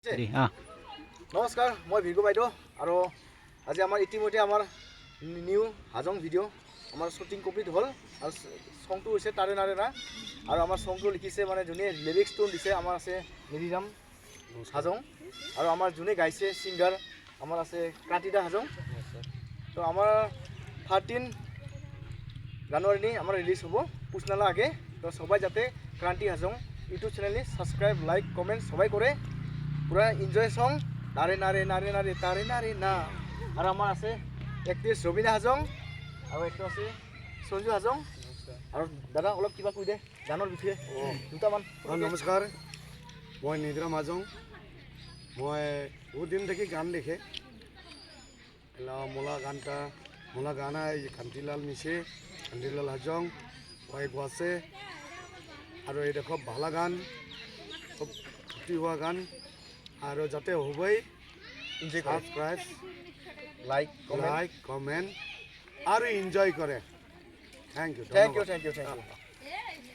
নমস্কাৰ মই ভিগু বাইদেউ আৰু আজি আমাৰ ইতিমধ্যে আমাৰ নিউ হাজং ভিডিঅ' আমাৰ শ্বুটিং কমপ্লিট হ'ল আৰু সংটো হৈছে তাৰে নাৰে না আৰু আমাৰ সংটো লিখিছে মানে যোনে লিৰিক্সটো দিছে আমাৰ আছে নিৰিৰাম হাজং আৰু আমাৰ যোনে গাইছে ছিংগাৰ আমাৰ আছে ক্ৰান্তিদা হাজং তো আমাৰ 13 জানুৱাৰী আমাৰ রিলিজ হ'ব পুছনালা আগে তো সবাই যাতে ক্রান্তি হাজং ইউটিউব চ্যানেলে সাবস্ক্রাইব লাইক কমেন্ট সবাই করে পুরা এনজয় সং নারে নারে নারে নারে তারে নারে না আর আমার আছে একট্রেস রবিনা হাজং আর একটা আছে সঞ্জু হাজং আর দাদা অলপ কিবা কই দে গানৰ বিষয়ে দুটামান নমস্কাৰ মই নিদ্ৰাম হাজং মই বহুত দিন থেকে গান লিখে মোলা গানা কান্তিলাল মিছে কান্তিলাল হাজং ওয়াইফ আছে আৰু এই দেখো ভালা গান খুব ফুটি হোৱা গান আৰু যাতে হ'বই সাবস্ক্ৰাইব লাইক কমেন্ট আৰু এনজয় কৰে থ্যাংক ইউ থ্যাংক ইউ